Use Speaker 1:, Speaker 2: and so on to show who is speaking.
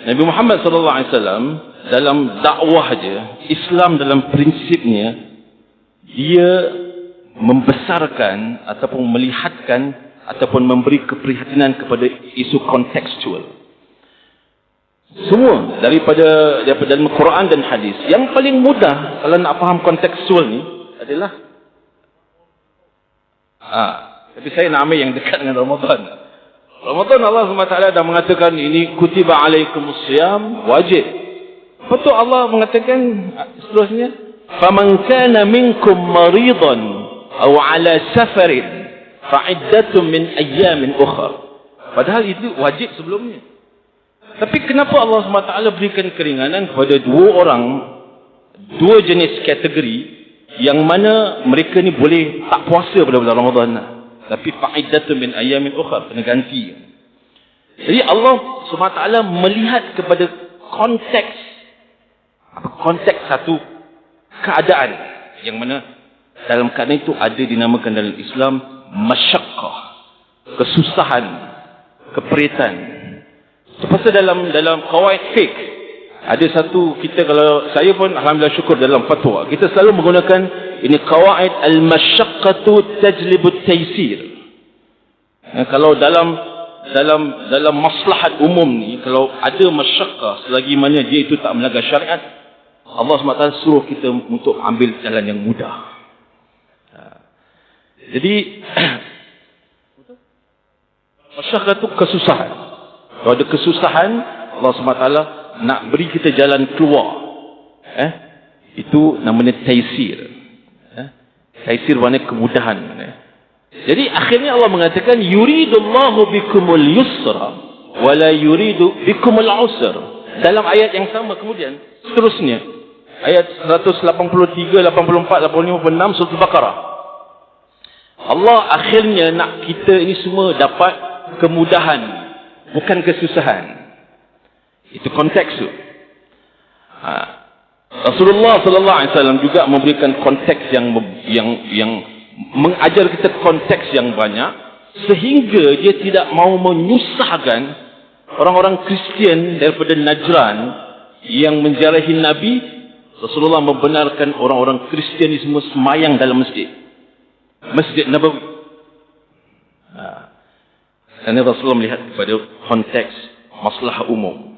Speaker 1: Nabi Muhammad SAW dalam dakwah dia, Islam dalam prinsipnya, dia membesarkan ataupun melihatkan ataupun memberi keprihatinan kepada isu kontekstual. Semua daripada dalam Quran dan hadis. Yang paling mudah kalau nak faham kontekstual ni adalah tapi saya nak ambil yang dekat dengan Ramadan. Ramadan Allah SWT dah mengatakan ini kutiba alaikumusiyam, wajib. Betul Allah mengatakan seterusnya, faman kana minkum maridan aw ala safarin fa'iddatun min ayyamin ukhra. Padahal itu wajib sebelumnya. Tapi kenapa Allah SWT berikan keringanan kepada dua jenis kategori yang mana mereka ni boleh tak puasa pada bulan Ramadan, tapi fa'iddatun min ayyamin ukhra, kena ganti. Jadi Allah SWT melihat kepada konteks satu keadaan yang mana dalam keadaan itu ada dinamakan dalam Islam masyaqqah, kesusahan, keperitan. Pasal dalam qawaid fiqh ada satu, kita kalau saya pun alhamdulillah syukur dalam fatwa kita selalu menggunakan ini qawaid al-masyaqqatu tajlibut taysir. Kalau dalam maslahat umum ni, kalau ada masyaqqah selagi mana dia itu tak melanggar syariat, Allah SWT suruh kita untuk ambil jalan yang mudah. Jadi masyaqqah itu kesusahan. Kalau ada kesusahan, Allah SWT nak beri kita jalan keluar. Itu namanya taysir. Taysir maknanya kemudahan. Jadi akhirnya Allah mengatakan yuridullahu bikumul yusra wala yuridu bikumul usra. Dalam ayat yang sama kemudian seterusnya ayat 183, 84, 85, 86 surah Al-Baqarah. Allah akhirnya nak kita ini semua dapat kemudahan, bukan kesusahan. Itu konteks tu. Rasulullah sallallahu alaihi wasallam juga memberikan konteks yang mengajar kita konteks yang banyak, sehingga dia tidak mau menyusahkan orang-orang Kristian daripada Najran yang menjarahi Nabi. Rasulullah membenarkan orang-orang Kristianisme semayang dalam Masjid Nabawi. Kerana Rasulullah melihat kepada konteks masalah umum.